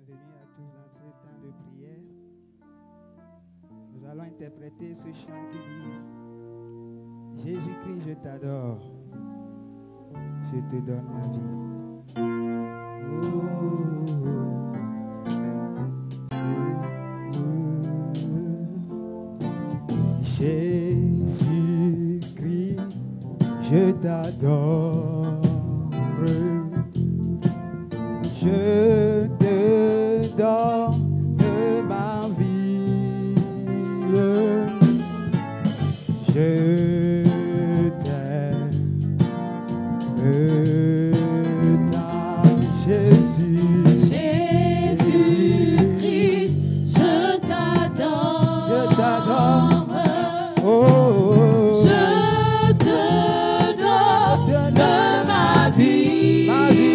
bienvenue à tous dans ce temps de prière. Nous allons interpréter ce chant qui dit: Jésus-Christ, je t'adore, je te donne ma vie. Jésus-Christ, je t'adore. Je te donne ma vie, je t'aime tant, Jésus. Jésus-Christ, je t'adore. Je t'adore. Oh, je te donne ma vie. Ma vie.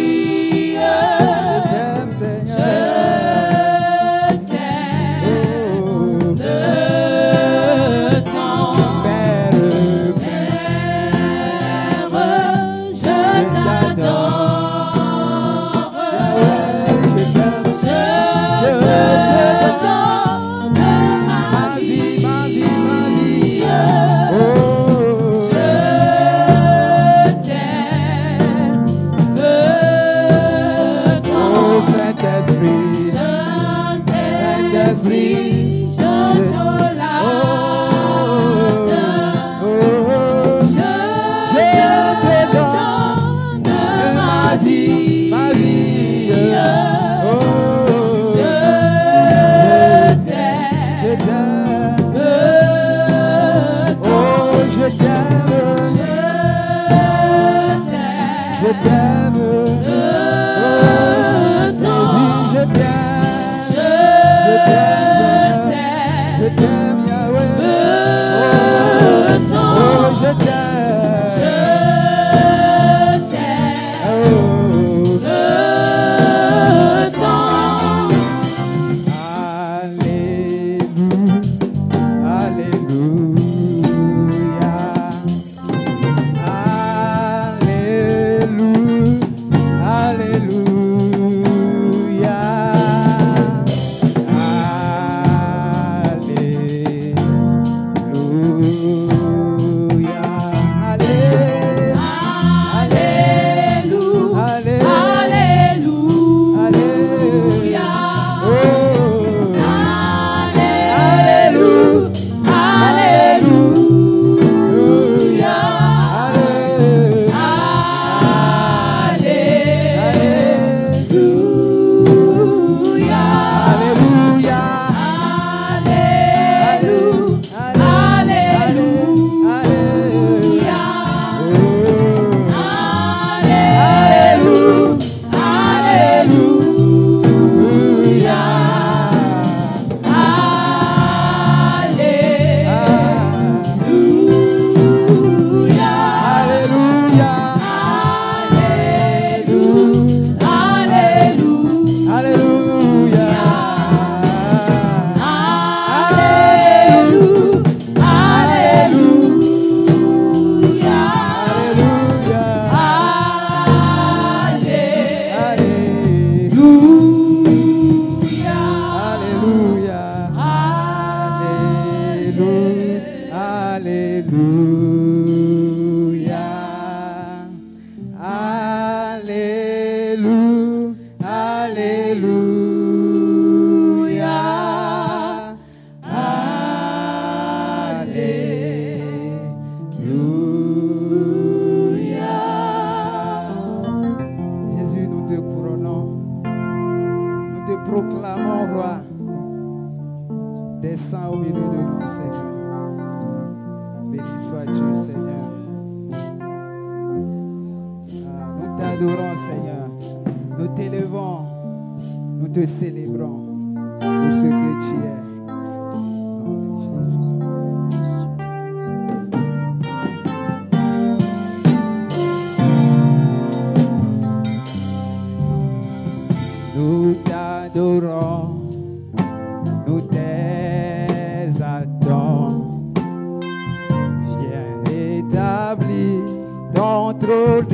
Ton trône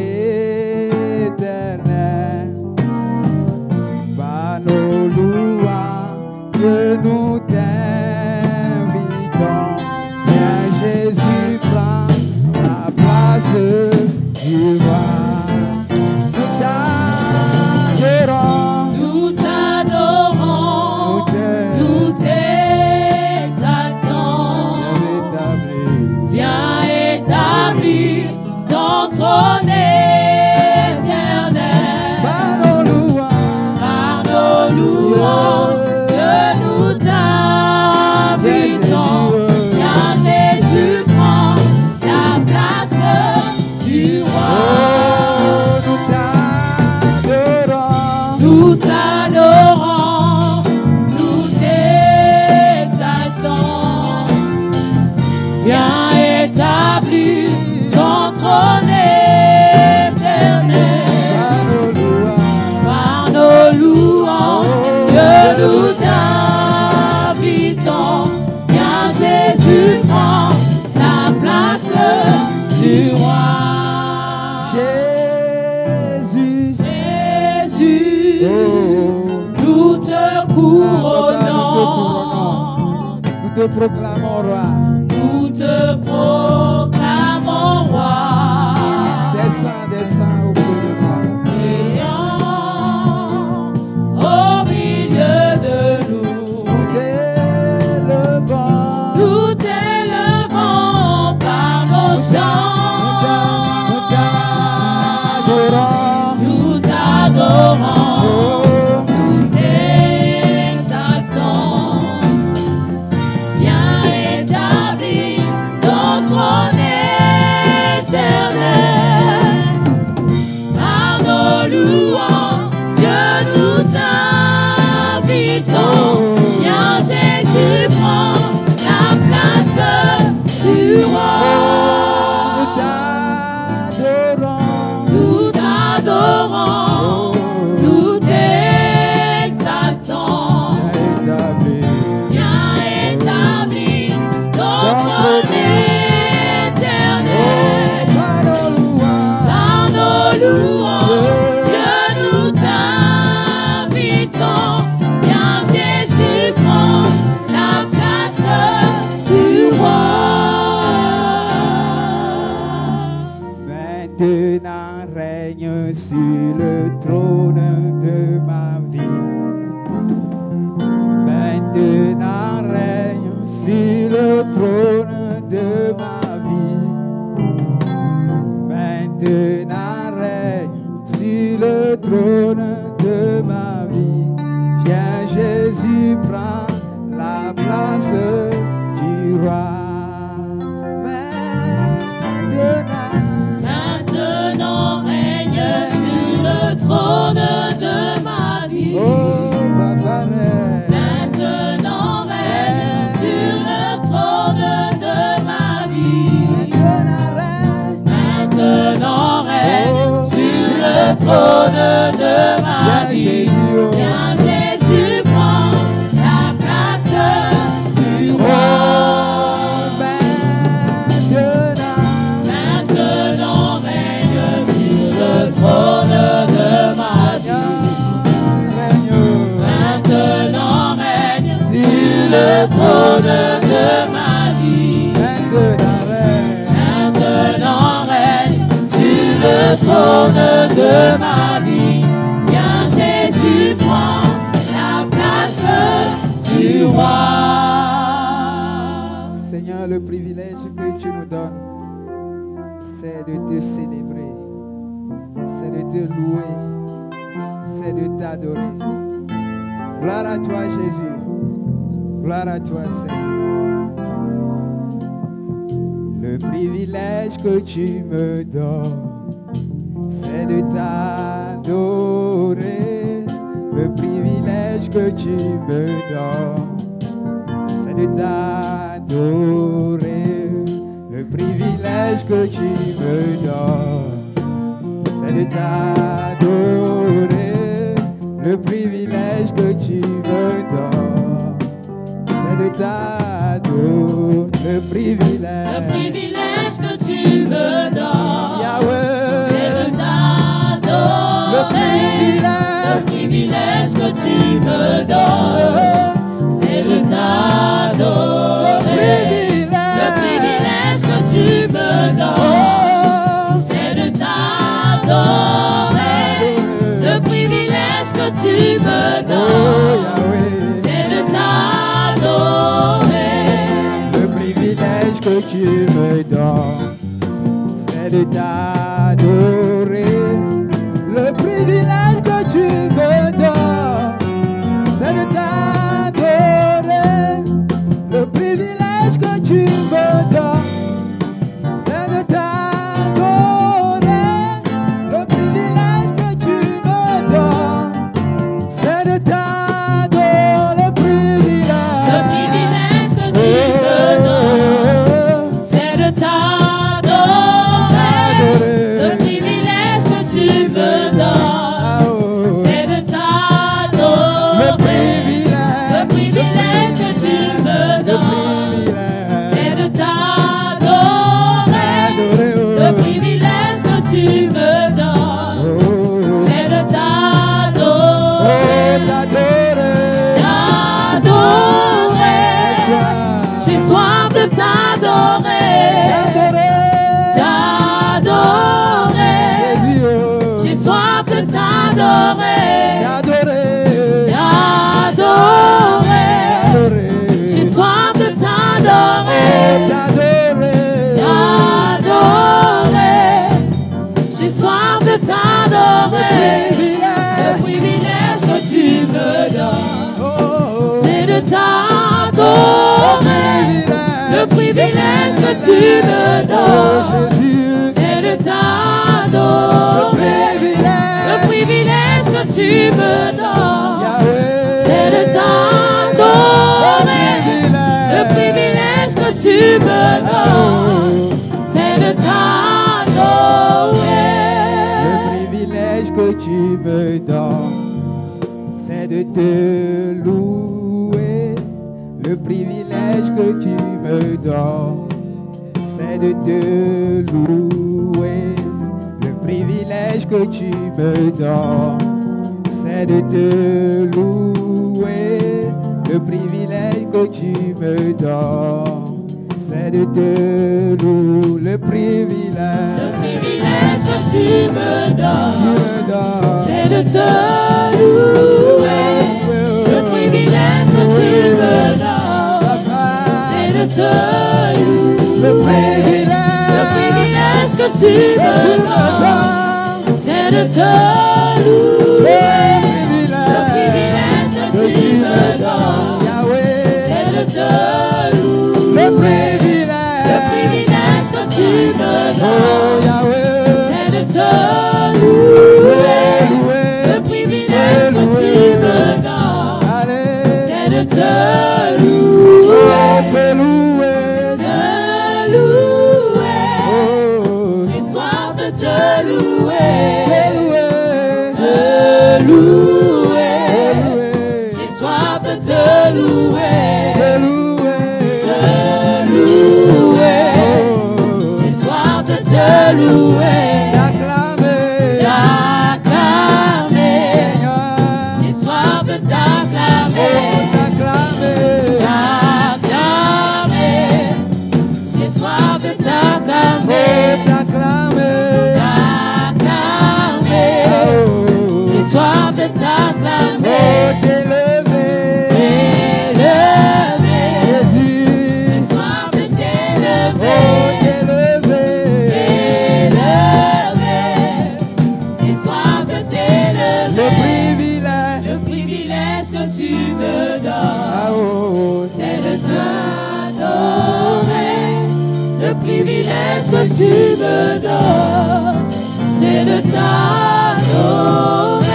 éternel, va nos louanges. te proclamons roi. Nous te proclamons roi. Descends auprès de moi. Descends au milieu de nous. Nous t'élevons par nos chants. Nous t'adorons. Nous t'exaltons. Viens établir ton trône éternel. Par nos louanges, Dieu, nous t'invitons. Viens Jésus, prends la place du roi. Nous t'adorons, nous t'exaltons. Viens établir ton trône éternel. Par nos louanges, Dieu, nous t'invitons. Viens Jésus, prends la place du roi. Maintenant règne sur le trône de ma vie. Maintenant règne sur le trône de ma vie. Maintenant règne sur le trône de ma vie. Viens Jésus, prends la place du roi. Maintenant règne sur le trône de ma vie. Oh, Papa, Maintenant règne sur le trône de ma vie. Maintenant règne sur le trône de ma vie. Viens Jésus, prends la place du roi. Maintenant règne sur le trône de ma vie. Maintenant règne sur le trône de ma vie. Maintenant règne sur le trône de ma vie. Viens Jésus, prends la place du roi. Seigneur, le privilège que tu nous donnes, c'est de te célébrer, c'est de te louer, c'est de t'adorer. Gloire à toi, Jésus. Gloire à toi, Seigneur. Le privilège que tu me donnes, c'est de t'adorer. Le privilège que tu me donnes, c'est de t'adorer. Le privilège que tu me donnes, c'est de t'adorer. Le privilège que tu me donnes, c'est de t'adorer. Le privilège que tu me donnes, Yahweh, c'est de t'adorer. le privilège que tu me donnes, c'est de t'adorer. Le privilège que tu me donnes, c'est de t'adorer. Le privilège que tu me donnes, c'est de t'adorer. le privilège que tu me donnes, c'est de t'adorer. Le privilège que tu me donnes, c'est de t'adorer. Le privilège que tu me donnes, c'est de t'adorer. Le privilège que tu me donnes, c'est de t'adorer. Le privilège que tu me donnes, c'est de t'adorer. Le privilège que tu me donnes, c'est de t'adorer. Le privilège que tu me donnes, c'est de t'adorer. Le privilège que tu me donnes, c'est de t'adorer. Le privilège que tu me donnes, c'est de te louer. Le privilège que tu me donnes, c'est de te louer. Le privilège que tu me donnes, c'est de te louer. Le privilège que tu me donnes, c'est de te louer. Le privilège que tu me donnes, c'est de te louer. Le privilège que tu me donnes, c'est de te louer. Le privilège que tu me donnes, c'est de te louer. Le privilège que tu me donnes, c'est de te louer. Le privilège que tu me donnes, c'est de te louer. Le privilège que tu me donnes, c'est de te louer. J'ai soif de te louer. Te louer. J'ai soif de te louer. Te louer. J'ai soif de te louer. T'acclamer. J'ai soif de t'acclamer. T'acclamer. J'ai soif de t'acclamer. T'acclamer. J'ai soif de t'acclamer. T'élever. J'ai soif de t'élever. J'ai soif de t'élever. Le privilège que tu me donnes, c'est de t'adorer. Le privilège que tu me donnes, c'est de t'adorer.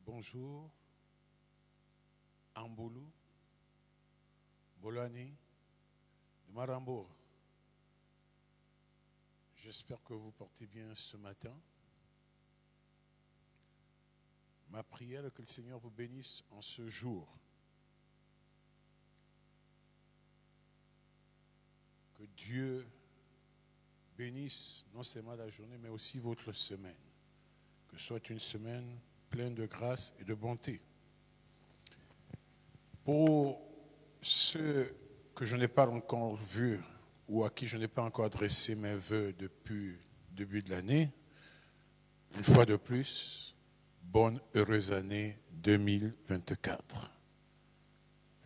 Bonjour, Amboulou, Bolani, de Marambourg. J'espère que vous portez bien ce matin. Ma prière est que le Seigneur vous bénisse en ce jour. Que Dieu bénisse non seulement la journée, mais aussi votre semaine. Que ce soit une semaine pleine de grâce et de bonté. Pour ceux que je n'ai pas encore vus ou à qui je n'ai pas encore adressé mes vœux depuis le début de l'année, une fois de plus, bonne, heureuse année 2024.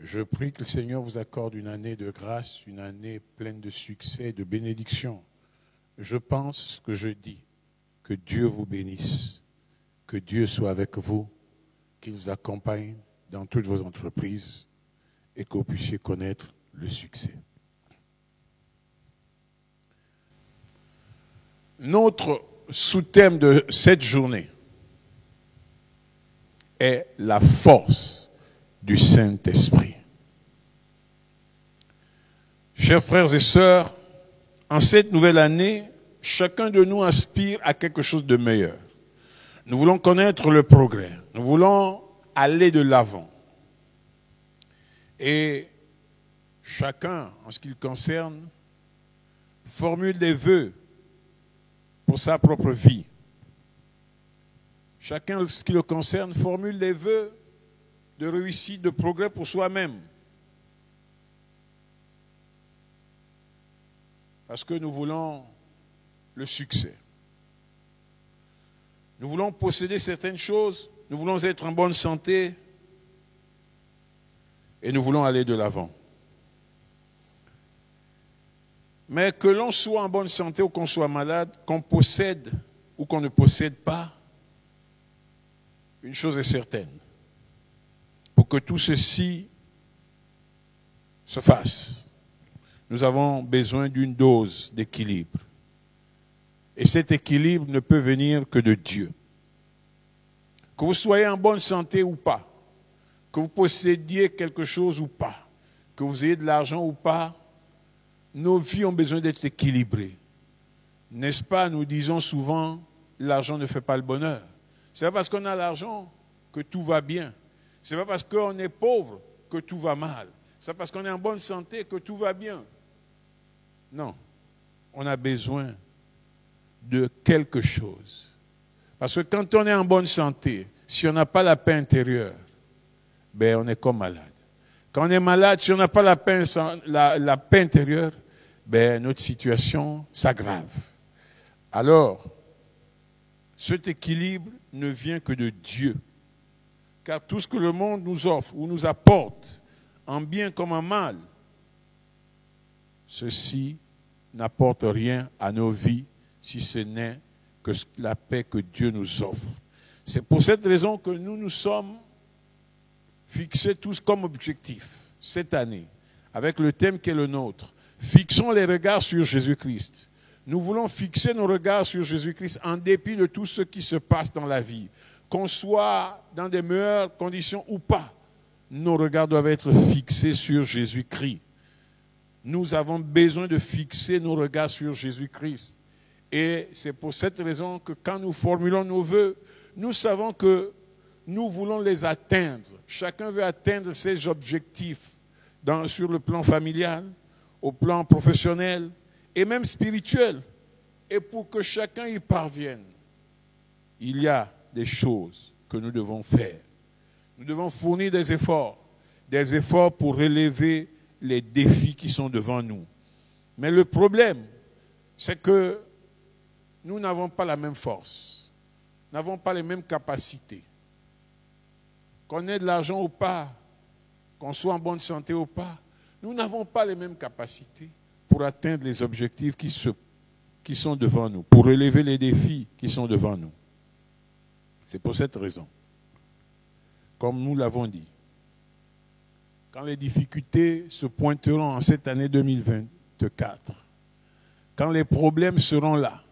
Je prie que le Seigneur vous accorde une année de grâce, une année pleine de succès, de bénédiction. Je pense ce que je dis, que Dieu vous bénisse, que Dieu soit avec vous, qu'il vous accompagne dans toutes vos entreprises et que vous puissiez connaître le succès. Notre sous-thème de cette journée est la force du Saint-Esprit. Chers frères et sœurs, en cette nouvelle année, chacun de nous aspire à quelque chose de meilleur. Nous voulons connaître le progrès. Nous voulons aller de l'avant. Et chacun, en ce qui le concerne, formule des vœux pour sa propre vie. Chacun, en ce qui le concerne, formule des vœux de réussite, de progrès pour soi-même. Parce que nous voulons le succès. Nous voulons posséder certaines choses, nous voulons être en bonne santé et nous voulons aller de l'avant. Mais que l'on soit en bonne santé ou qu'on soit malade, qu'on possède ou qu'on ne possède pas, une chose est certaine. Pour que tout ceci se fasse, nous avons besoin d'une dose d'équilibre. Et cet équilibre ne peut venir que de Dieu. Que vous soyez en bonne santé ou pas, que vous possédiez quelque chose ou pas, que vous ayez de l'argent ou pas, nos vies ont besoin d'être équilibrées. N'est-ce pas, nous disons souvent, l'argent ne fait pas le bonheur. Ce n'est pas parce qu'on a l'argent que tout va bien. Ce n'est pas parce qu'on est pauvre que tout va mal. C'est parce qu'on est en bonne santé que tout va bien. Non, on a besoin de quelque chose. Parce que quand on est en bonne santé, si on n'a pas la paix intérieure, ben on est comme malade. Quand on est malade, si on n'a pas la paix intérieure, ben notre situation s'aggrave. Alors, cet équilibre ne vient que de Dieu. Car tout ce que le monde nous offre ou nous apporte, en bien comme en mal, ceci n'apporte rien à nos vies si ce n'est que la paix que Dieu nous offre. C'est pour cette raison que nous nous sommes fixés tous comme objectif cette année, avec le thème qui est le nôtre. Fixons les regards sur Jésus-Christ. Nous voulons fixer nos regards sur Jésus-Christ en dépit de tout ce qui se passe dans la vie. Qu'on soit dans des meilleures conditions ou pas, nos regards doivent être fixés sur Jésus-Christ. Nous avons besoin de fixer nos regards sur Jésus-Christ. Et c'est pour cette raison que quand nous formulons nos vœux, nous savons que nous voulons les atteindre. Chacun veut atteindre ses objectifs sur le plan familial, au plan professionnel et même spirituel. Et pour que chacun y parvienne, il y a des choses que nous devons faire. Nous devons fournir des efforts pour relever les défis qui sont devant nous. Mais le problème, c'est que nous n'avons pas la même force, n'avons pas les mêmes capacités. Qu'on ait de l'argent ou pas, qu'on soit en bonne santé ou pas, nous n'avons pas les mêmes capacités pour atteindre les objectifs qui sont devant nous, pour relever les défis qui sont devant nous. C'est pour cette raison, comme nous l'avons dit, quand les difficultés se pointeront en cette année 2024, quand les problèmes seront là,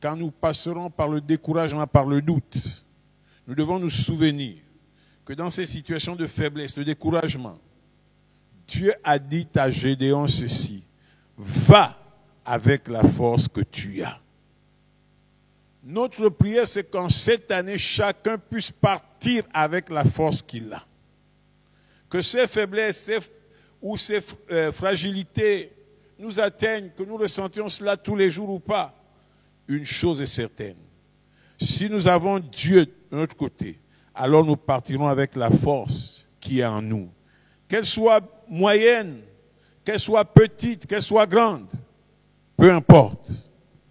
quand nous passerons par le découragement, par le doute, nous devons nous souvenir que dans ces situations de faiblesse, de découragement, Dieu a dit à Gédéon ceci: va avec la force que tu as. Notre prière, c'est qu'en cette année, chacun puisse partir avec la force qu'il a. Que ces faiblesses ou ces fragilités nous atteignent, que nous ressentions cela tous les jours ou pas. Une chose est certaine. Si nous avons Dieu de notre côté, alors nous partirons avec la force qui est en nous. Qu'elle soit moyenne, qu'elle soit petite, qu'elle soit grande, peu importe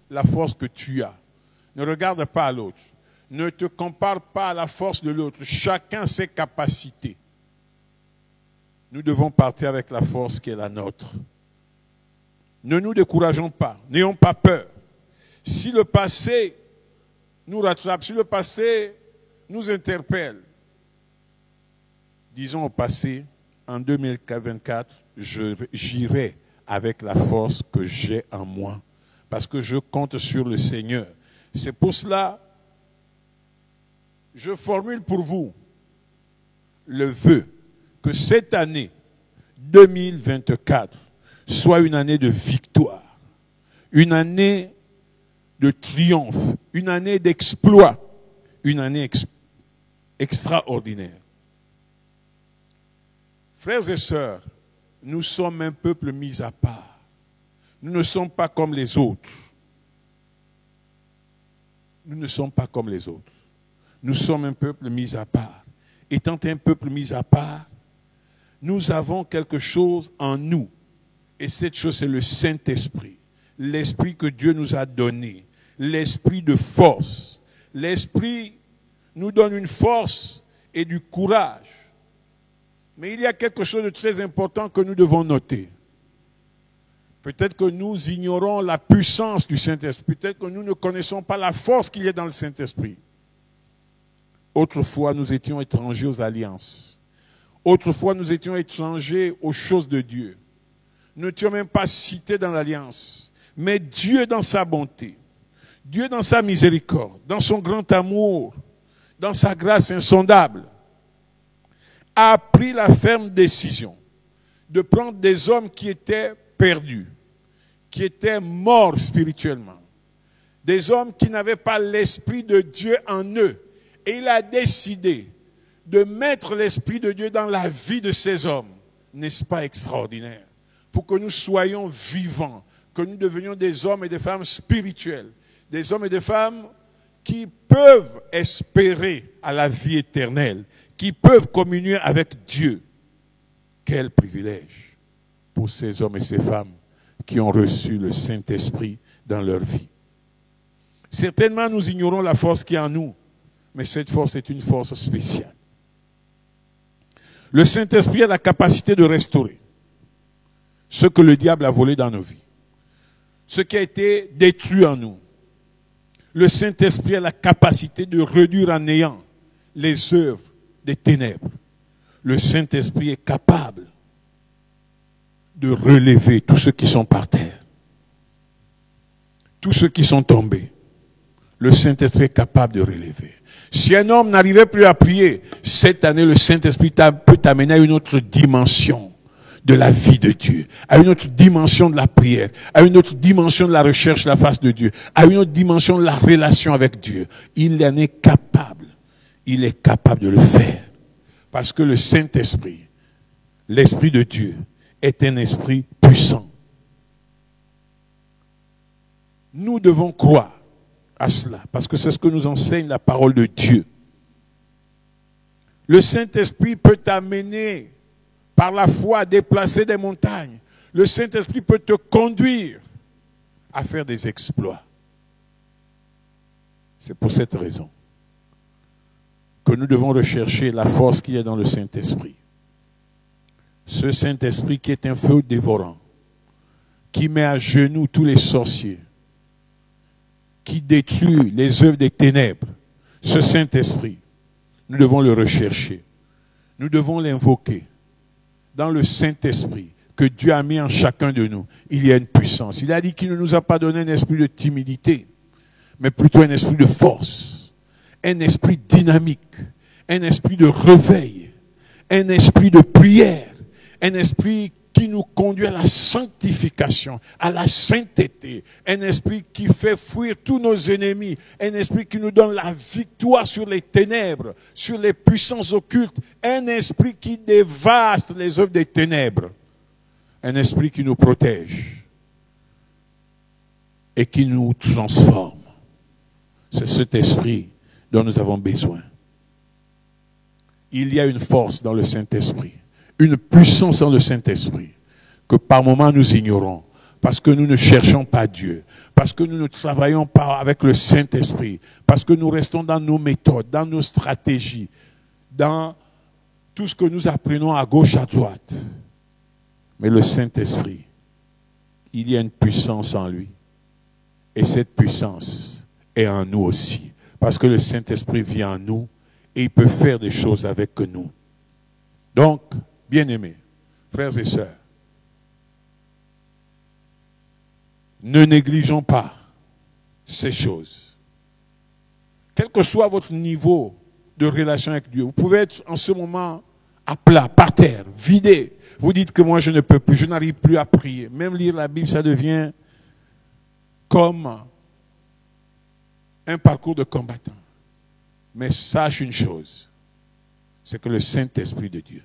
la force que tu as. Ne regarde pas à l'autre. Ne te compare pas à la force de l'autre. Chacun ses capacités. Nous devons partir avec la force qui est la nôtre. Ne nous décourageons pas. N'ayons pas peur. Si le passé nous rattrape, si le passé nous interpelle, disons au passé, en 2024, j'irai avec la force que j'ai en moi, parce que je compte sur le Seigneur. C'est pour cela, je formule pour vous le vœu que cette année 2024 soit une année de victoire, une année de triomphe, une année d'exploit, une année extraordinaire. Frères et sœurs, nous sommes un peuple mis à part. Nous ne sommes pas comme les autres. Nous ne sommes pas comme les autres. Nous sommes un peuple mis à part. Étant un peuple mis à part, nous avons quelque chose en nous. Et cette chose, c'est le Saint-Esprit. l'esprit que Dieu nous a donné, l'esprit de force. L'esprit nous donne une force et du courage. Mais il y a quelque chose de très important que nous devons noter. Peut-être que nous ignorons la puissance du Saint-Esprit. Peut-être que nous ne connaissons pas la force qu'il y a dans le Saint-Esprit. Autrefois, nous étions étrangers aux alliances. Autrefois, nous étions étrangers aux choses de Dieu. Nous n'étions même pas cités dans l'alliance. Mais Dieu, dans sa bonté, Dieu, dans sa miséricorde, dans son grand amour, dans sa grâce insondable, a pris la ferme décision de prendre des hommes qui étaient perdus, qui étaient morts spirituellement, des hommes qui n'avaient pas l'Esprit de Dieu en eux. Et il a décidé de mettre l'Esprit de Dieu dans la vie de ces hommes. N'est-ce pas extraordinaire? Pour que nous soyons vivants, que nous devenions des hommes et des femmes spirituels, des hommes et des femmes qui peuvent espérer à la vie éternelle, qui peuvent communier avec Dieu. Quel privilège pour ces hommes et ces femmes qui ont reçu le Saint-Esprit dans leur vie. Certainement, nous ignorons la force qui est en nous, mais cette force est une force spéciale. Le Saint-Esprit a la capacité de restaurer ce que le diable a volé dans nos vies, ce qui a été détruit en nous. Le Saint-Esprit a la capacité de réduire en néant les œuvres des ténèbres. Le Saint-Esprit est capable de relever tous ceux qui sont par terre, tous ceux qui sont tombés. Le Saint-Esprit est capable de relever. Si un homme n'arrivait plus à prier, cette année, le Saint-Esprit peut t'amener à une autre dimension de la vie de Dieu, à une autre dimension de la prière, à une autre dimension de la recherche de la face de Dieu, à une autre dimension de la relation avec Dieu. Il en est capable. Il est capable de le faire. Parce que le Saint-Esprit, l'Esprit de Dieu, est un esprit puissant. Nous devons croire à cela, parce que c'est ce que nous enseigne la parole de Dieu. Le Saint-Esprit peut t'amener par la foi à déplacer des montagnes. Le Saint-Esprit peut te conduire à faire des exploits. C'est pour cette raison que nous devons rechercher la force qui est dans le Saint-Esprit. Ce Saint-Esprit qui est un feu dévorant, qui met à genoux tous les sorciers, qui détruit les œuvres des ténèbres. Ce Saint-Esprit, nous devons le rechercher. Nous devons l'invoquer. Dans le Saint-Esprit que Dieu a mis en chacun de nous, il y a une puissance. Il a dit qu'il ne nous a pas donné un esprit de timidité, mais plutôt un esprit de force, un esprit dynamique, un esprit de réveil, un esprit de prière, un esprit qui nous conduit à la sanctification, à la sainteté, un esprit qui fait fuir tous nos ennemis, un esprit qui nous donne la victoire sur les ténèbres, sur les puissances occultes, un esprit qui dévaste les œuvres des ténèbres, un esprit qui nous protège et qui nous transforme. C'est cet esprit dont nous avons besoin. Il y a une force dans le Saint-Esprit, une puissance dans le Saint-Esprit que par moments nous ignorons parce que nous ne cherchons pas Dieu, parce que nous ne travaillons pas avec le Saint-Esprit, parce que nous restons dans nos méthodes, dans nos stratégies, dans tout ce que nous apprenons à gauche, à droite. Mais le Saint-Esprit, il y a une puissance en lui et cette puissance est en nous aussi parce que le Saint-Esprit vit en nous et il peut faire des choses avec nous. Donc, bien-aimés, frères et sœurs, ne négligeons pas ces choses. Quel que soit votre niveau de relation avec Dieu, vous pouvez être en ce moment à plat, par terre, vidé. Vous dites que moi je ne peux plus, je n'arrive plus à prier. Même lire la Bible, ça devient comme un parcours de combattant. Mais sache une chose, c'est que le Saint-Esprit de Dieu,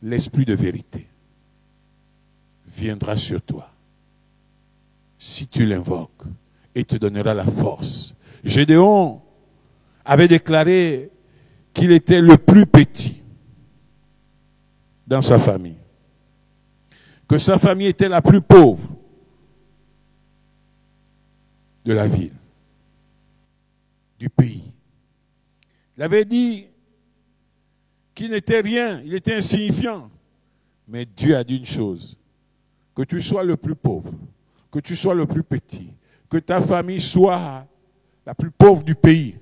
l'Esprit de vérité, viendra sur toi si tu l'invoques et te donnera la force. Gédéon avait déclaré qu'il était le plus petit dans sa famille, que sa famille était la plus pauvre, de la ville, du pays. Il avait dit qu'il n'était rien, il était insignifiant. Mais Dieu a dit une chose, que tu sois le plus pauvre, que tu sois le plus petit, que ta famille soit la plus pauvre du pays.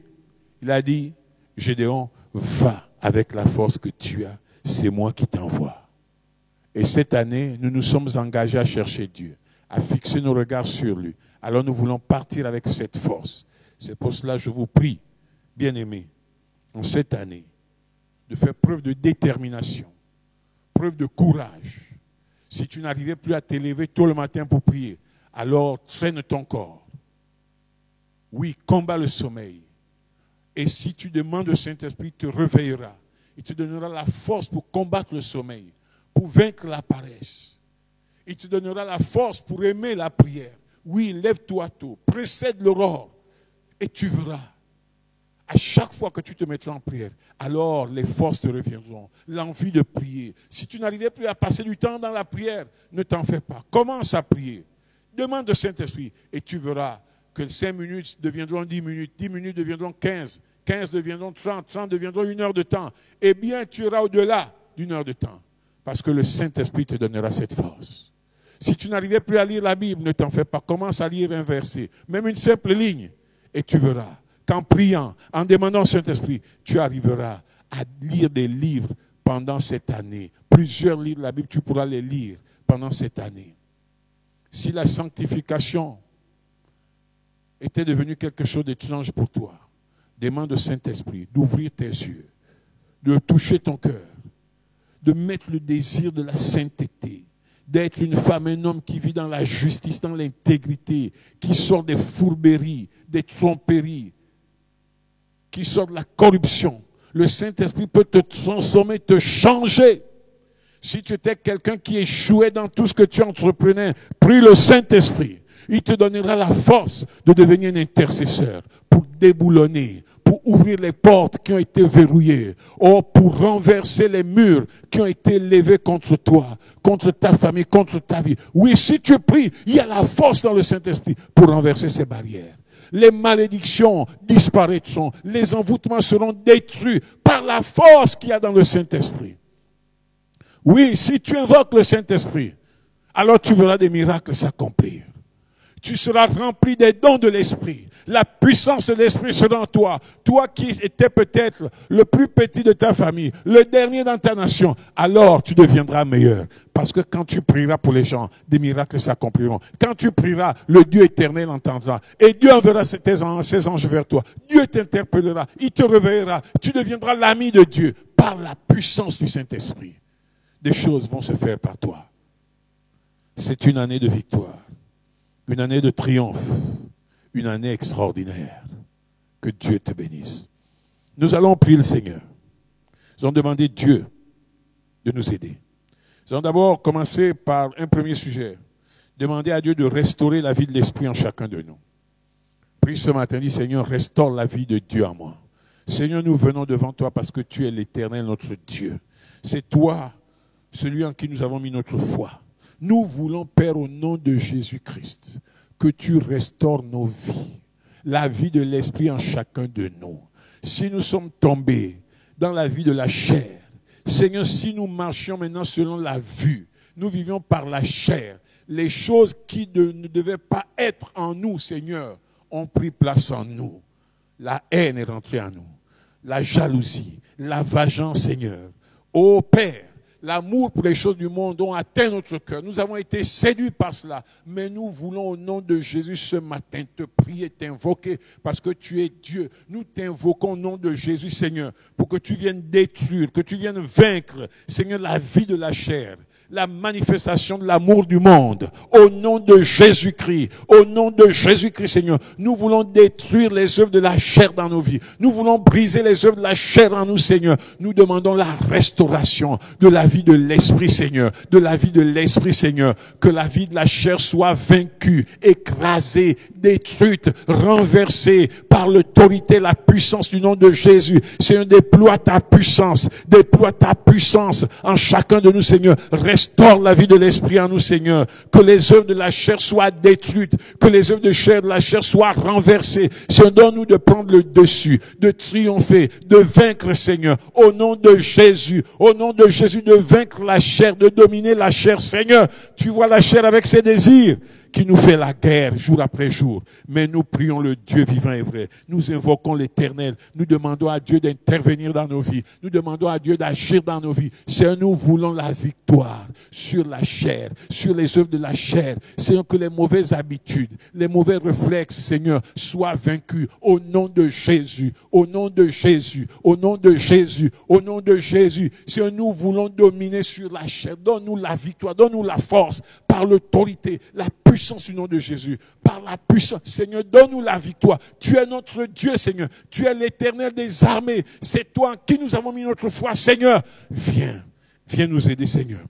Il a dit, Gédéon, va avec la force que tu as, c'est moi qui t'envoie. Et cette année, nous nous sommes engagés à chercher Dieu, à fixer nos regards sur lui. Alors nous voulons partir avec cette force. C'est pour cela que je vous prie, bien-aimés, en cette année, de faire preuve de détermination, preuve de courage. Si tu n'arrivais plus à t'élever tôt le matin pour prier, alors traîne ton corps. Oui, combat le sommeil. Et si tu demandes au Saint-Esprit, il te réveillera. Il te donnera la force pour combattre le sommeil, pour vaincre la paresse. Il te donnera la force pour aimer la prière. Oui, lève-toi tôt, précède l'aurore, et tu verras. À chaque fois que tu te mettras en prière, alors les forces te reviendront, l'envie de prier. Si tu n'arrivais plus à passer du temps dans la prière, ne t'en fais pas. Commence à prier. Demande au Saint-Esprit et tu verras que 5 minutes deviendront 10 minutes, 10 minutes deviendront 15, 15 deviendront 30, 30 deviendront 1 heure de temps. Eh bien, tu iras au-delà d'1 heure de temps parce que le Saint-Esprit te donnera cette force. Si tu n'arrivais plus à lire la Bible, ne t'en fais pas. Commence à lire un verset, même une simple ligne, et tu verras qu'en priant, en demandant au Saint-Esprit, tu arriveras à lire des livres pendant cette année. Plusieurs livres de la Bible, tu pourras les lire pendant cette année. Si la sanctification était devenue quelque chose d'étrange pour toi, demande au Saint-Esprit d'ouvrir tes yeux, de toucher ton cœur, de mettre le désir de la sainteté, d'être une femme, un homme qui vit dans la justice, dans l'intégrité, qui sort des fourberies, des tromperies, qui sort de la corruption. Le Saint-Esprit peut te transformer, te changer. Si tu étais quelqu'un qui échouait dans tout ce que tu entreprenais, prie le Saint-Esprit. Il te donnera la force de devenir un intercesseur pour déboulonner, pour ouvrir les portes qui ont été verrouillées, ou pour renverser les murs qui ont été levés contre toi, contre ta famille, contre ta vie. Oui, si tu pries, il y a la force dans le Saint-Esprit pour renverser ces barrières. Les malédictions disparaîtront, les envoûtements seront détruits par la force qu'il y a dans le Saint-Esprit. Oui, si tu invoques le Saint-Esprit, alors tu verras des miracles s'accomplir. Tu seras rempli des dons de l'Esprit. La puissance de l'Esprit sera en toi. Toi qui étais peut-être le plus petit de ta famille, le dernier dans ta nation, alors tu deviendras meilleur. Parce que quand tu prieras pour les gens, des miracles s'accompliront. Quand tu prieras, le Dieu éternel entendra. Et Dieu enverra ses anges vers toi. Dieu t'interpellera. Il te réveillera. Tu deviendras l'ami de Dieu par la puissance du Saint-Esprit. Des choses vont se faire par toi. C'est une année de victoire. Une année de triomphe, une année extraordinaire. Que Dieu te bénisse. Nous allons prier le Seigneur. Nous allons demander Dieu de nous aider. Nous allons d'abord commencer par un premier sujet. Demander à Dieu de restaurer la vie de l'Esprit en chacun de nous. Prie ce matin, dis Seigneur, restaure la vie de Dieu en moi. Seigneur, nous venons devant toi parce que tu es l'Éternel, notre Dieu. C'est toi, celui en qui nous avons mis notre foi. Nous voulons, Père, au nom de Jésus-Christ, que tu restaures nos vies, la vie de l'Esprit en chacun de nous. Si nous sommes tombés dans la vie de la chair, Seigneur, si nous marchions maintenant selon la vue, nous vivions par la chair, les choses qui ne devaient pas être en nous, Seigneur, ont pris place en nous. La haine est rentrée en nous, la jalousie, la vengeance, Seigneur. Ô Père, l'amour pour les choses du monde ont atteint notre cœur. Nous avons été séduits par cela. Mais nous voulons au nom de Jésus ce matin te prier, t'invoquer parce que tu es Dieu. Nous t'invoquons au nom de Jésus, Seigneur, pour que tu viennes détruire, que tu viennes vaincre, Seigneur, la vie de la chair, la manifestation de l'amour du monde. Au nom de Jésus-Christ, au nom de Jésus-Christ, Seigneur, nous voulons détruire les œuvres de la chair dans nos vies. Nous voulons briser les œuvres de la chair en nous, Seigneur. Nous demandons la restauration de la vie de l'Esprit, Seigneur. De la vie de l'Esprit, Seigneur. Que la vie de la chair soit vaincue, écrasée, détruite, renversée par l'autorité, la puissance du nom de Jésus. Seigneur, déploie ta puissance en chacun de nous, Seigneur. Restaure la vie de l'esprit en nous, Seigneur. Que les œuvres de la chair soient détruites, que les œuvres de la chair soient renversées. Seigneur, donne-nous de prendre le dessus, de triompher, de vaincre, Seigneur. Au nom de Jésus, de vaincre la chair, de dominer la chair. Seigneur, tu vois la chair avec ses désirs qui nous fait la guerre jour après jour. Mais nous prions le Dieu vivant et vrai. Nous invoquons l'Éternel. Nous demandons à Dieu d'intervenir dans nos vies. Nous demandons à Dieu d'agir dans nos vies. Seigneur, nous voulons la victoire sur la chair, sur les œuvres de la chair. Seigneur, que les mauvaises habitudes, les mauvais réflexes, Seigneur, soient vaincus au nom de Jésus, au nom de Jésus, au nom de Jésus, au nom de Jésus. Seigneur, nous voulons dominer sur la chair. Donne-nous la victoire, donne-nous la force par l'autorité, la puissance du nom de Jésus, par la puissance. Seigneur, donne-nous la victoire. Tu es notre Dieu, Seigneur. Tu es l'Éternel des armées. C'est toi en qui nous avons mis notre foi, Seigneur. Viens nous aider, Seigneur.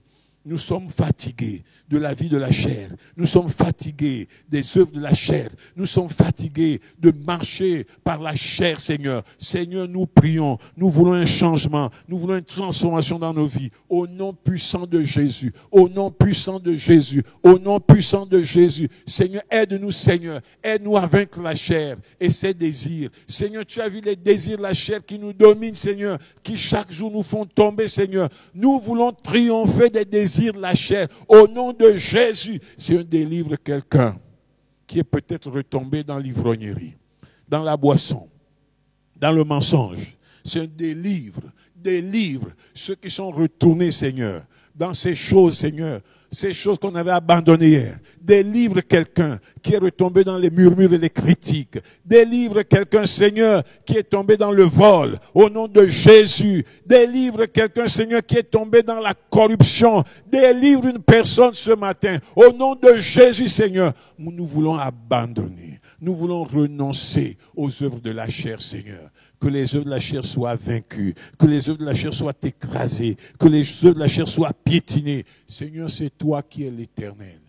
Nous sommes fatigués de la vie de la chair. Nous sommes fatigués des œuvres de la chair. Nous sommes fatigués de marcher par la chair, Seigneur. Seigneur, nous prions. Nous voulons un changement. Nous voulons une transformation dans nos vies. Au nom puissant de Jésus. Au nom puissant de Jésus. Au nom puissant de Jésus. Seigneur, aide-nous, Seigneur. Aide-nous à vaincre la chair et ses désirs. Seigneur, tu as vu les désirs de la chair qui nous dominent, Seigneur, qui chaque jour nous font tomber, Seigneur. Nous voulons triompher des désirs de la chair. Au nom de Jésus, Seigneur, délivre quelqu'un qui est peut-être retombé dans l'ivrognerie, dans la boisson, dans le mensonge. Seigneur, délivre ceux qui sont retournés, Seigneur, dans ces choses, Seigneur, ces choses qu'on avait abandonnées hier. Délivre quelqu'un qui est retombé dans les murmures et les critiques. Délivre quelqu'un, Seigneur, qui est tombé dans le vol. Au nom de Jésus. Délivre quelqu'un, Seigneur, qui est tombé dans la corruption. Délivre une personne ce matin. Au nom de Jésus, Seigneur. Nous voulons abandonner. Nous voulons renoncer aux œuvres de la chair, Seigneur. Que les œuvres de la chair soient vaincues, que les œuvres de la chair soient écrasées, que les œuvres de la chair soient piétinées. Seigneur, c'est toi qui es l'Éternel.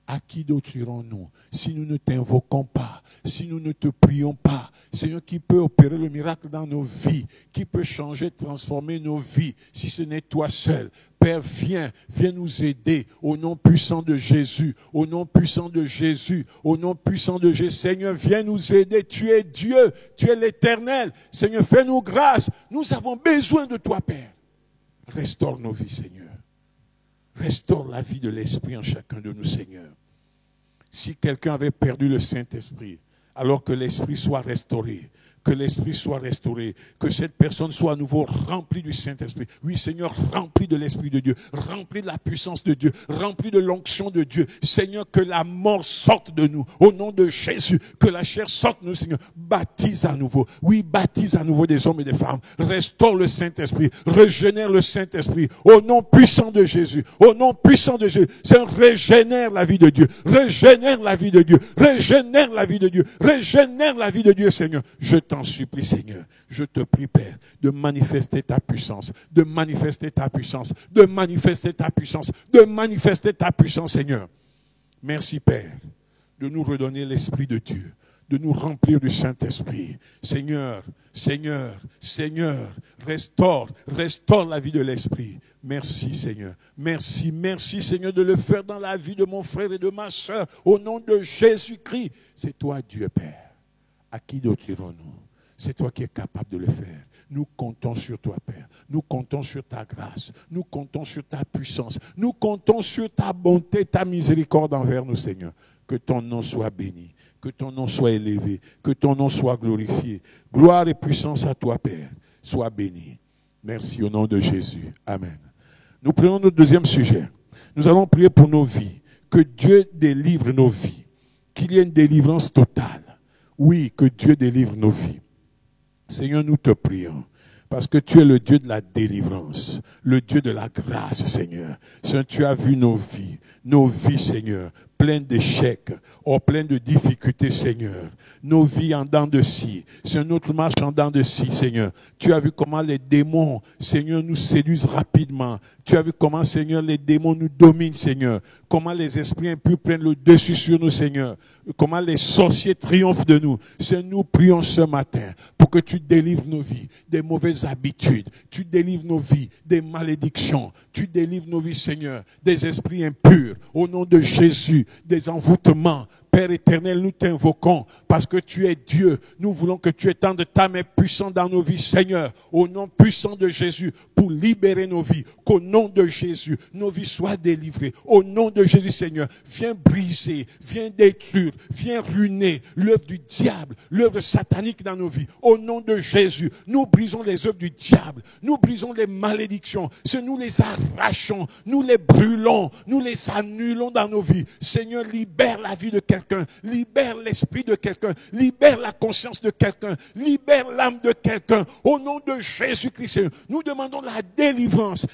À qui d'autre irons-nous si nous ne t'invoquons pas, si nous ne te prions pas? Seigneur, qui peut opérer le miracle dans nos vies? Qui peut changer, transformer nos vies si ce n'est toi seul? Père, viens nous aider au nom puissant de Jésus, au nom puissant de Jésus, au nom puissant de Jésus. Seigneur, viens nous aider. Tu es Dieu, tu es l'Éternel. Seigneur, fais-nous grâce. Nous avons besoin de toi, Père. Restaure nos vies, Seigneur. Restaure la vie de l'Esprit en chacun de nous, Seigneur. Si quelqu'un avait perdu le Saint-Esprit, alors que l'Esprit soit restauré, que l'Esprit soit restauré, que cette personne soit à nouveau remplie du Saint-Esprit. Oui, Seigneur, remplie de l'Esprit de Dieu, remplie de la puissance de Dieu, remplie de l'onction de Dieu. Seigneur, que la mort sorte de nous, au nom de Jésus, que la chair sorte de nous, Seigneur. Baptise à nouveau, oui, baptise à nouveau des hommes et des femmes. Restaure le Saint-Esprit, régénère le Saint-Esprit, au nom puissant de Jésus, au nom puissant de Jésus. Seigneur, régénère la vie de Dieu, régénère la vie de Dieu, régénère la vie de Dieu, régénère la vie de Dieu, Seigneur. Je t'en supplie, Seigneur, je te prie, Père, de manifester ta puissance, de manifester ta puissance, de manifester ta puissance, de manifester ta puissance, Seigneur. Merci, Père, de nous redonner l'Esprit de Dieu, de nous remplir du Saint-Esprit. Seigneur, Seigneur, Seigneur, restaure la vie de l'Esprit. Merci, Seigneur. Merci, Seigneur, de le faire dans la vie de mon frère et de ma soeur, au nom de Jésus-Christ. C'est toi, Dieu, Père. À qui d'autre irons-nous? C'est toi qui es capable de le faire. Nous comptons sur toi, Père. Nous comptons sur ta grâce. Nous comptons sur ta puissance. Nous comptons sur ta bonté, ta miséricorde envers nous, Seigneur. Que ton nom soit béni. Que ton nom soit élevé. Que ton nom soit glorifié. Gloire et puissance à toi, Père. Sois béni. Merci au nom de Jésus. Amen. Nous prenons notre deuxième sujet. Nous allons prier pour nos vies. Que Dieu délivre nos vies. Qu'il y ait une délivrance totale. Oui, que Dieu délivre nos vies. Seigneur, nous te prions, parce que tu es le Dieu de la délivrance, le Dieu de la grâce, Seigneur. Seigneur, tu as vu nos vies, Seigneur, pleines d'échecs, pleines de difficultés, Seigneur. Nos vies en dents de scie. C'est notre marche en dents de scie, Seigneur. Tu as vu comment les démons, Seigneur, nous séduisent rapidement. Tu as vu comment, Seigneur, les démons nous dominent, Seigneur. Comment les esprits impurs prennent le dessus sur nous, Seigneur. Comment les sorciers triomphent de nous. Seigneur, nous prions ce matin pour que tu délivres nos vies des mauvaises habitudes. Tu délivres nos vies des malédictions. Tu délivres nos vies, Seigneur, des esprits impurs. Au nom de Jésus, des envoûtements. Père éternel, nous t'invoquons parce que tu es Dieu. Nous voulons que tu étendes ta main puissante dans nos vies, Seigneur, au nom puissant de Jésus, pour libérer nos vies. Qu'au nom de Jésus, nos vies soient délivrées. Au nom de Jésus, Seigneur, viens briser, viens détruire, viens ruiner l'œuvre du diable, l'œuvre satanique dans nos vies. Au nom de Jésus, nous brisons les œuvres du diable, nous brisons les malédictions, nous les arrachons, nous les brûlons, nous les annulons dans nos vies. Seigneur, libère la vie de quelqu'un. Libère l'esprit de quelqu'un, libère la conscience de quelqu'un, libère l'âme de quelqu'un. Au nom de Jésus-Christ, nous demandons la délivrance,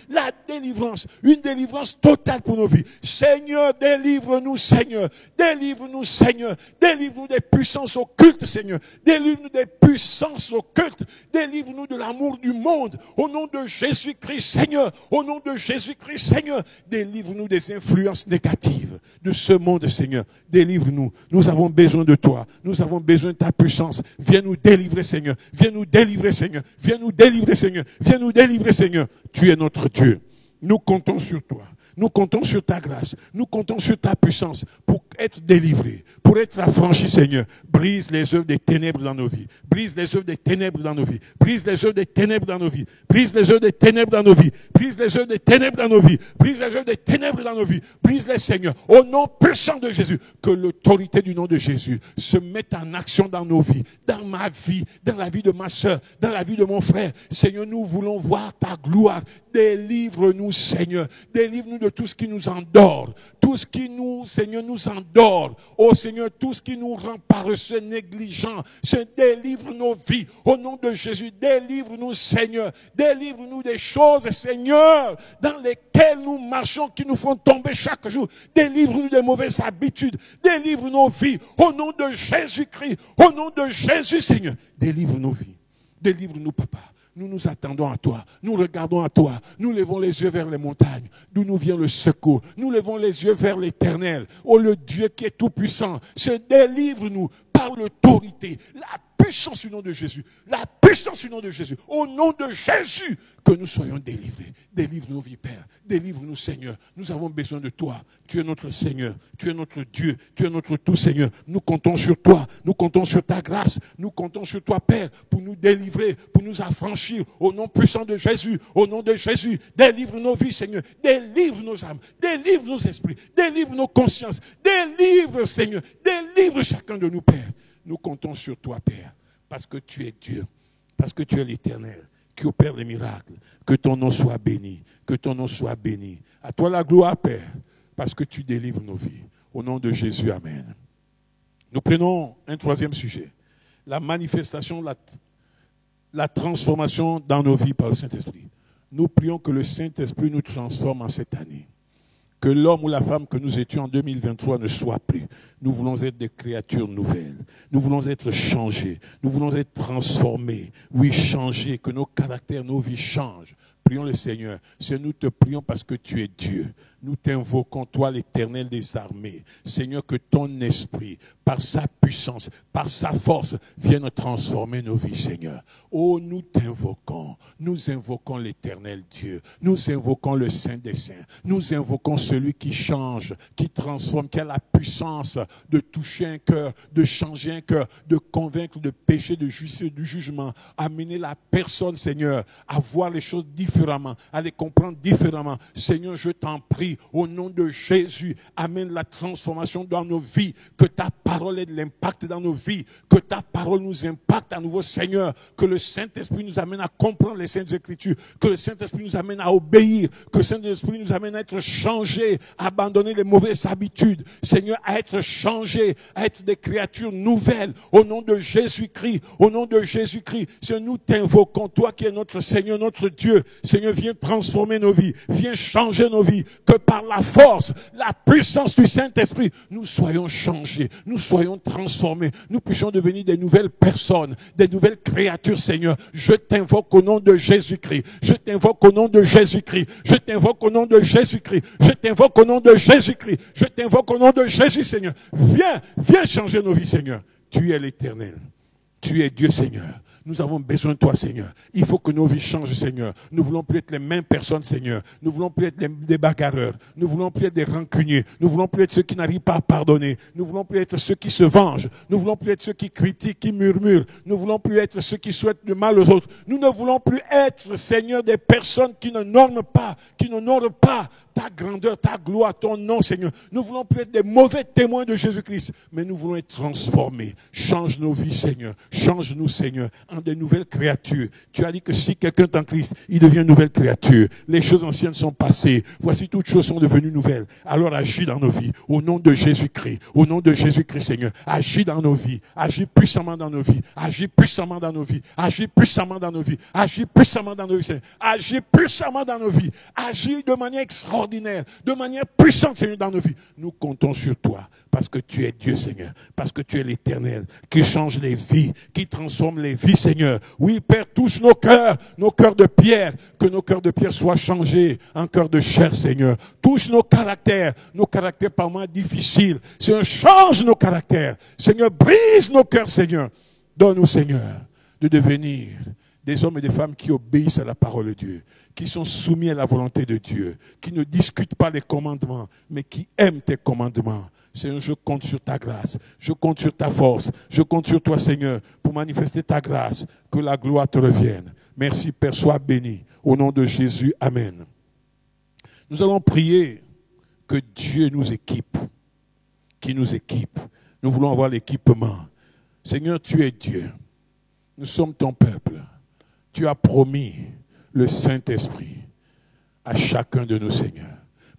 une délivrance totale pour nos vies. Seigneur, délivre-nous, Seigneur, délivre-nous, Seigneur, délivre-nous des puissances occultes, Seigneur, délivre-nous des puissances occultes, délivre-nous de l'amour du monde. Au nom de Jésus-Christ, Seigneur, au nom de Jésus-Christ, Seigneur, délivre-nous des influences négatives de ce monde, Seigneur, délivre-nous. Nous avons besoin de toi. Nous avons besoin de ta puissance. Viens nous délivrer, Seigneur. Viens nous délivrer, Seigneur. Viens nous délivrer, Seigneur. Viens nous délivrer, Seigneur. Tu es notre Dieu. Nous comptons sur toi. Nous comptons sur ta grâce. Nous comptons sur ta puissance pour être délivrés, pour être affranchis, Seigneur. Brise les œuvres des ténèbres dans nos vies. Brise les œuvres des ténèbres dans nos vies. Brise les œuvres des ténèbres dans nos vies. Brise les œuvres des ténèbres dans nos vies. Brise les œuvres des ténèbres dans nos vies. Brise les œuvres des ténèbres dans nos vies. Brise-les, Seigneur. Au nom puissant de Jésus, que l'autorité du nom de Jésus se mette en action dans nos vies, dans ma vie, dans la vie de ma soeur, dans la vie de mon frère. Seigneur, nous voulons voir ta gloire. Délivre-nous, Seigneur. Délivre-nous de tout ce qui nous endort. Tout ce qui nous, Seigneur, nous endort. Oh Seigneur, tout ce qui nous rend paresseux, négligents. Délivre nos vies. Au nom de Jésus, délivre-nous, Seigneur. Délivre-nous des choses, Seigneur, dans lesquelles nous marchons, qui nous font tomber chaque jour. Délivre-nous des mauvaises habitudes. Délivre nos vies. Au nom de Jésus-Christ. Au nom de Jésus, Seigneur. Délivre nos vies. Délivre-nous, Papa. Nous nous attendons à toi, nous regardons à toi, nous levons les yeux vers les montagnes, d'où nous vient le secours, nous levons les yeux vers l'Éternel, oh le Dieu qui est tout puissant, délivre-nous par l'autorité, la puissance du nom de Jésus, la puissance du nom de Jésus, au nom de Jésus, que nous soyons délivrés. Délivre nos vies, Père, délivre-nous, Seigneur, nous avons besoin de toi, tu es notre Seigneur, tu es notre Dieu, tu es notre tout Seigneur, nous comptons sur toi, nous comptons sur ta grâce, nous comptons sur toi, Père, pour nous délivrer, pour nous affranchir, au nom puissant de Jésus, au nom de Jésus, délivre nos vies, Seigneur, délivre nos âmes, délivre nos esprits, délivre nos consciences, délivre, Seigneur, délivre chacun de nous, Père. Nous comptons sur toi, Père, parce que tu es Dieu, parce que tu es l'Éternel, qui opère les miracles. Que ton nom soit béni, que ton nom soit béni. À toi la gloire, Père, parce que tu délivres nos vies. Au nom de Jésus, Amen. Nous prenons un troisième sujet, la manifestation, la transformation dans nos vies par le Saint-Esprit. Nous prions que le Saint-Esprit nous transforme en cette année. Que l'homme ou la femme que nous étions en 2023 ne soit plus. Nous voulons être des créatures nouvelles. Nous voulons être changés. Nous voulons être transformés. Oui, changés, que nos caractères, nos vies changent. Prions le Seigneur. Seigneur, nous te prions parce que tu es Dieu. Nous t'invoquons, toi, l'Éternel des armées. Seigneur, que ton esprit, par sa puissance, par sa force, vienne transformer nos vies, Seigneur. Oh, nous t'invoquons. Nous invoquons l'Éternel Dieu. Nous invoquons le Saint des Saints. Nous invoquons celui qui change, qui transforme, qui a la puissance de toucher un cœur, de changer un cœur, de convaincre de péché, de justice, du jugement. Amener la personne, Seigneur, à voir les choses différemment, à les comprendre différemment. Seigneur, je t'en prie. Au nom de Jésus, amène la transformation dans nos vies, que ta parole ait de l'impact dans nos vies, que ta parole nous impacte à nouveau, Seigneur, que le Saint-Esprit nous amène à comprendre les Saintes Écritures, que le Saint-Esprit nous amène à obéir, que le Saint-Esprit nous amène à être changés, à abandonner les mauvaises habitudes, Seigneur, à être changés, à être des créatures nouvelles, au nom de Jésus-Christ, au nom de Jésus-Christ. Seigneur, nous t'invoquons, toi qui es notre Seigneur, notre Dieu. Seigneur, viens transformer nos vies, viens changer nos vies, que par la force, la puissance du Saint-Esprit, nous soyons changés, nous soyons transformés, nous puissions devenir des nouvelles personnes, des nouvelles créatures, Seigneur. Je t'invoque au nom de Jésus-Christ. Je t'invoque au nom de Jésus-Christ. Je t'invoque au nom de Jésus-Christ. Je t'invoque au nom de Jésus-Christ. Je t'invoque au nom de Jésus, Seigneur. Viens changer nos vies, Seigneur. Tu es l'Éternel. Tu es Dieu, Seigneur. Nous avons besoin de toi, Seigneur. Il faut que nos vies changent, Seigneur. Nous voulons plus être les mêmes personnes, Seigneur. Nous voulons plus être des bagarreurs. Nous voulons plus être des rancuniers. Nous voulons plus être ceux qui n'arrivent pas à pardonner. Nous voulons plus être ceux qui se vengent. Nous voulons plus être ceux qui critiquent, qui murmurent. Nous voulons plus être ceux qui souhaitent le mal aux autres. Nous ne voulons plus être, Seigneur, des personnes qui n'honorent pas ta grandeur, ta gloire, ton nom, Seigneur. Nous voulons plus être des mauvais témoins de Jésus-Christ, mais nous voulons être transformés. Change nos vies, Seigneur. Change-nous, Seigneur, en des nouvelles créatures. Tu as dit que si quelqu'un est en Christ, il devient une nouvelle créature. Les choses anciennes sont passées. Voici, toutes choses sont devenues nouvelles. Alors agis dans nos vies. Au nom de Jésus-Christ. Au nom de Jésus-Christ, Seigneur. Agis dans nos vies. Agis puissamment dans nos vies. Agis puissamment dans nos vies. Agis puissamment dans nos vies. Agis puissamment dans nos vies, Seigneur. Agis puissamment dans nos vies. Agis de manière extraordinaire, de manière puissante, Seigneur, dans nos vies. Nous comptons sur toi, parce que tu es Dieu, Seigneur, parce que tu es l'Éternel, qui change les vies, qui transforme les vies, Seigneur. Oui, Père, touche nos cœurs de pierre, que nos cœurs de pierre soient changés en cœurs de chair, Seigneur. Touche nos caractères par moments difficiles. Seigneur, change nos caractères. Seigneur, brise nos cœurs, Seigneur. Donne-nous, Seigneur, de devenir des hommes et des femmes qui obéissent à la parole de Dieu, qui sont soumis à la volonté de Dieu, qui ne discutent pas les commandements, mais qui aiment tes commandements. Seigneur, je compte sur ta grâce, je compte sur ta force, je compte sur toi, Seigneur, pour manifester ta grâce, que la gloire te revienne. Merci, Père, sois béni. Au nom de Jésus, Amen. Nous allons prier que Dieu nous équipe, qu'il nous équipe. Nous voulons avoir l'équipement. Seigneur, tu es Dieu. Nous sommes ton peuple. Tu as promis le Saint-Esprit à chacun de nous, Seigneur.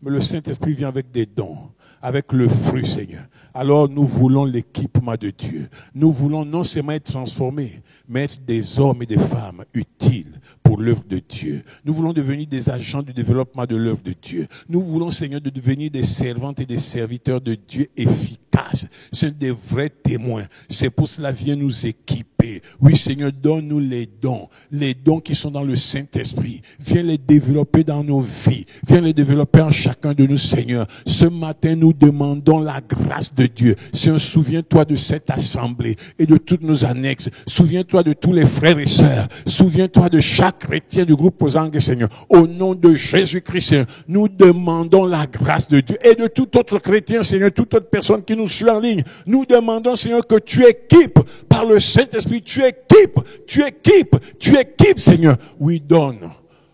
Mais le Saint-Esprit vient avec des dons, avec le fruit, Seigneur. Alors nous voulons l'équipement de Dieu. Nous voulons non seulement être transformés, mais être des hommes et des femmes utiles pour l'œuvre de Dieu. Nous voulons devenir des agents du développement de l'œuvre de Dieu. Nous voulons, Seigneur, de devenir des servantes et des serviteurs de Dieu efficaces. C'est des vrais témoins. C'est pour cela, viens nous équiper. Oui, Seigneur, donne-nous les dons qui sont dans le Saint-Esprit. Viens les développer dans nos vies. Viens les développer en chacun de nous, Seigneur. Ce matin, nous demandons la grâce de Dieu. Seigneur, souviens-toi de cette assemblée et de toutes nos annexes. Souviens-toi de tous les frères et sœurs. Souviens-toi de chaque chrétien du groupe Ozangue, Seigneur. Au nom de Jésus-Christ, Seigneur, nous demandons la grâce de Dieu et de tout autre chrétien, Seigneur, toute autre personne qui nous suit en ligne. Nous demandons, Seigneur, que tu équipes par le Saint-Esprit. Tu équipes, Seigneur. Oui, donne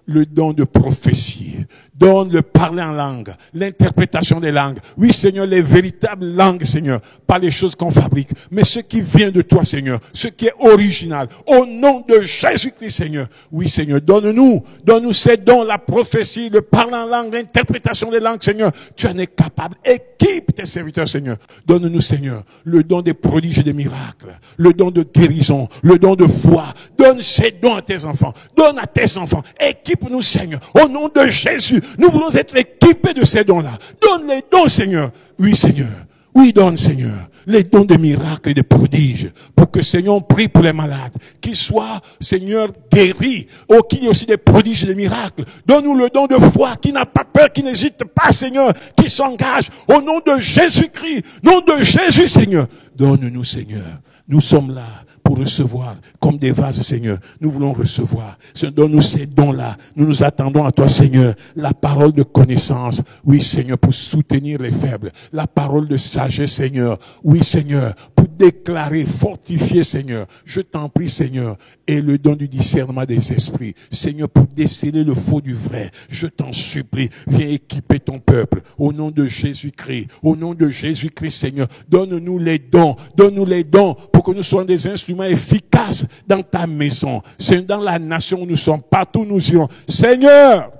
le don de prophétie. Donne le parler en langue, l'interprétation des langues. Oui, Seigneur, les véritables langues, Seigneur, pas les choses qu'on fabrique, mais ce qui vient de toi, Seigneur, ce qui est original. Au nom de Jésus-Christ, Seigneur. Oui, Seigneur, donne-nous ces dons, la prophétie, le parler en langue, l'interprétation des langues, Seigneur. Tu en es capable. Équipe tes serviteurs, Seigneur. Donne-nous, Seigneur, le don des prodiges et des miracles, le don de guérison, le don de foi. Donne ces dons à tes enfants. Donne à tes enfants. Équipe-nous, Seigneur. Au nom de Jésus. Nous voulons être équipés de ces dons-là. Donne les dons, Seigneur. Oui, Seigneur. Oui, donne, Seigneur, les dons de miracles et de prodiges, pour que, Seigneur, on prie pour les malades, qu'ils soient, Seigneur, guéris, qu'il y ait aussi des prodiges et des miracles. Donne-nous le don de foi, qui n'a pas peur, qui n'hésite pas, Seigneur, qui s'engage, au nom de Jésus-Christ, nom de Jésus, Seigneur. Donne-nous, Seigneur. Nous sommes là pour recevoir comme des vases, Seigneur. Nous voulons recevoir. Donne-nous ces dons-là. Nous nous attendons à toi, Seigneur. La parole de connaissance. Oui, Seigneur, pour soutenir les faibles. La parole de sagesse, Seigneur. Oui, Seigneur, pour déclarer, fortifier, Seigneur. Je t'en prie, Seigneur. Et le don du discernement des esprits. Seigneur, pour déceler le faux du vrai. Je t'en supplie. Viens équiper ton peuple. Au nom de Jésus-Christ. Au nom de Jésus-Christ, Seigneur. Donne-nous les dons. Donne-nous les dons pour que nous soyons des instruments efficaces dans ta maison. C'est dans la nation où nous sommes. Partout où nous irons. Seigneur,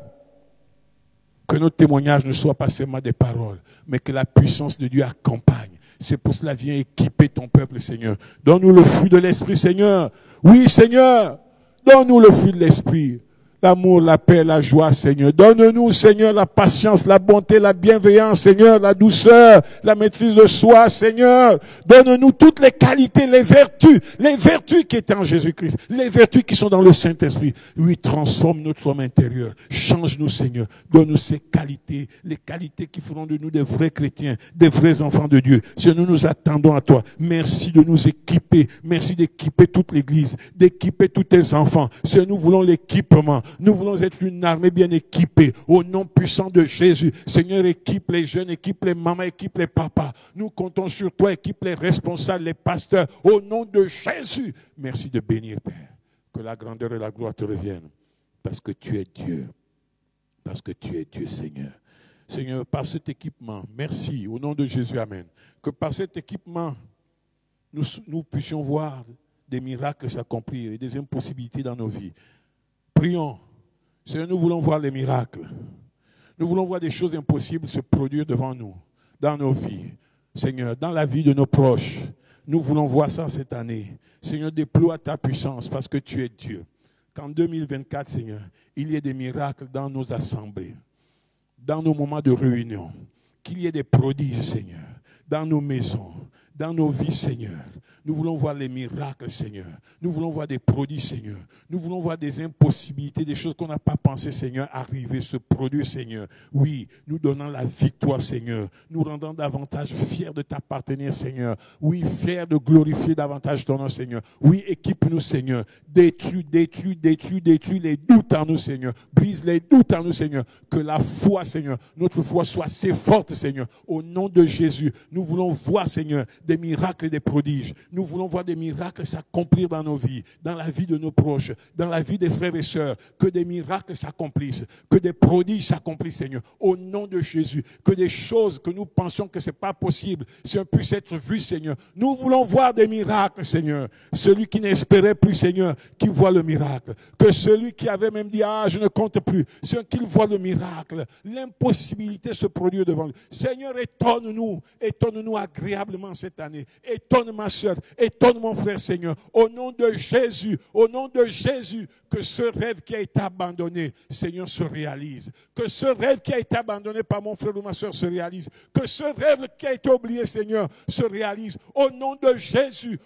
que nos témoignages ne soient pas seulement des paroles, mais que la puissance de Dieu accompagne. C'est pour cela, viens équiper ton peuple, Seigneur. Donne-nous le fruit de l'Esprit, Seigneur. Oui, Seigneur, donne-nous le fruit de l'Esprit. l'amour, la paix, la joie, Seigneur. Donne-nous, Seigneur, la patience, la bonté, la bienveillance, Seigneur, la douceur, la maîtrise de soi, Seigneur. Donne-nous toutes les qualités, les vertus qui étaient en Jésus-Christ, les vertus qui sont dans le Saint-Esprit. Oui, transforme notre homme intérieur. Change-nous, Seigneur. Donne-nous ces qualités, les qualités qui feront de nous des vrais chrétiens, des vrais enfants de Dieu. Seigneur, nous nous attendons à toi. Merci de nous équiper. Merci d'équiper toute l'Église, d'équiper tous tes enfants. Seigneur, nous voulons l'équipement. Nous voulons être une armée bien équipée. Au nom puissant de Jésus. Seigneur, équipe les jeunes, équipe les mamans, équipe les papas. Nous comptons sur toi, équipe les responsables, les pasteurs. Au nom de Jésus. Merci de bénir, Père. Que la grandeur et la gloire te reviennent. Parce que tu es Dieu. Parce que tu es Dieu, Seigneur. Seigneur, par cet équipement, merci, au nom de Jésus, amen. Que par cet équipement, nous puissions voir des miracles s'accomplir et des impossibilités dans nos vies. Prions. Seigneur, nous voulons voir les miracles. Nous voulons voir des choses impossibles se produire devant nous, dans nos vies. Seigneur, dans la vie de nos proches. Nous voulons voir ça cette année. Seigneur, déploie ta puissance parce que tu es Dieu. Qu'en 2024, Seigneur, il y ait des miracles dans nos assemblées, dans nos moments de réunion. Qu'il y ait des prodiges, Seigneur, dans nos maisons, dans nos vies, Seigneur. Nous voulons voir les miracles, Seigneur. Nous voulons voir des prodiges, Seigneur. Nous voulons voir des impossibilités, des choses qu'on n'a pas pensé, Seigneur, arriver, se produire, Seigneur. Oui, nous donnons la victoire, Seigneur. Nous rendons davantage fiers de t'appartenir, Seigneur. Oui, fiers de glorifier davantage ton nom, Seigneur. Oui, équipe-nous, Seigneur. Détruis les doutes en nous, Seigneur. Brise les doutes en nous, Seigneur. Que la foi, Seigneur, notre foi soit assez forte, Seigneur. Au nom de Jésus, nous voulons voir, Seigneur, des miracles et des prodiges. Nous voulons voir des miracles s'accomplir dans nos vies, dans la vie de nos proches, dans la vie des frères et sœurs. Que des miracles s'accomplissent, que des prodiges s'accomplissent, Seigneur. Au nom de Jésus, que des choses que nous pensions que ce n'est pas possible, Seigneur, puissent être vues, Seigneur. Nous voulons voir des miracles, Seigneur. Celui qui n'espérait plus, Seigneur, qui voit le miracle. Que celui qui avait même dit, je ne compte plus, Seigneur, qu'il voit le miracle. L'impossibilité se produit devant lui. Seigneur, étonne-nous agréablement cette année. Étonne ma soeur. Étonne mon frère, Seigneur, au nom de Jésus, que ce rêve qui a été abandonné, Seigneur, se réalise. Que ce rêve qui a été abandonné par mon frère ou ma soeur se réalise. Que ce rêve qui a été oublié, Seigneur, se réalise. Au nom de Jésus,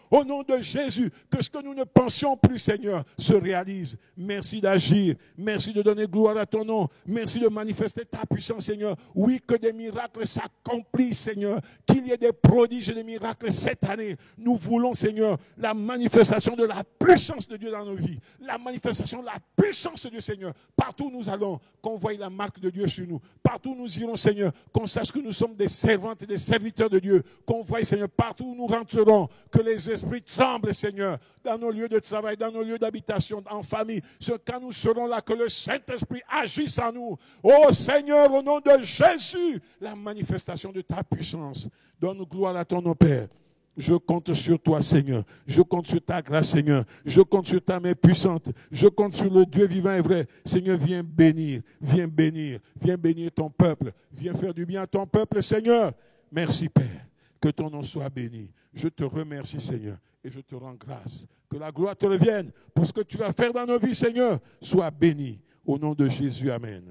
que ce que nous ne pensions plus, Seigneur, se réalise. Merci d'agir, merci de donner gloire à ton nom, merci de manifester ta puissance, Seigneur. Oui, que des miracles s'accomplissent, Seigneur, qu'il y ait des prodiges et des miracles cette année. Nous voulons, Seigneur, la manifestation de la puissance de Dieu dans nos vies. La manifestation de la puissance de Dieu, Seigneur. Partout où nous allons, qu'on voie la marque de Dieu sur nous. Partout où nous irons, Seigneur, qu'on sache que nous sommes des servantes et des serviteurs de Dieu. Qu'on voie, Seigneur, partout où nous rentrerons, que les esprits tremblent, Seigneur, dans nos lieux de travail, dans nos lieux d'habitation, en famille. Quand nous serons là, que le Saint-Esprit agisse en nous. Oh Seigneur, au nom de Jésus, la manifestation de ta puissance. Donne gloire à ton nom, Père. Je compte sur toi, Seigneur. Je compte sur ta grâce, Seigneur. Je compte sur ta main puissante. Je compte sur le Dieu vivant et vrai. Seigneur, viens bénir ton peuple. Viens faire du bien à ton peuple, Seigneur. Merci, Père. Que ton nom soit béni. Je te remercie, Seigneur, et je te rends grâce. Que la gloire te revienne pour ce que tu vas faire dans nos vies, Seigneur. Sois béni. Au nom de Jésus, amen.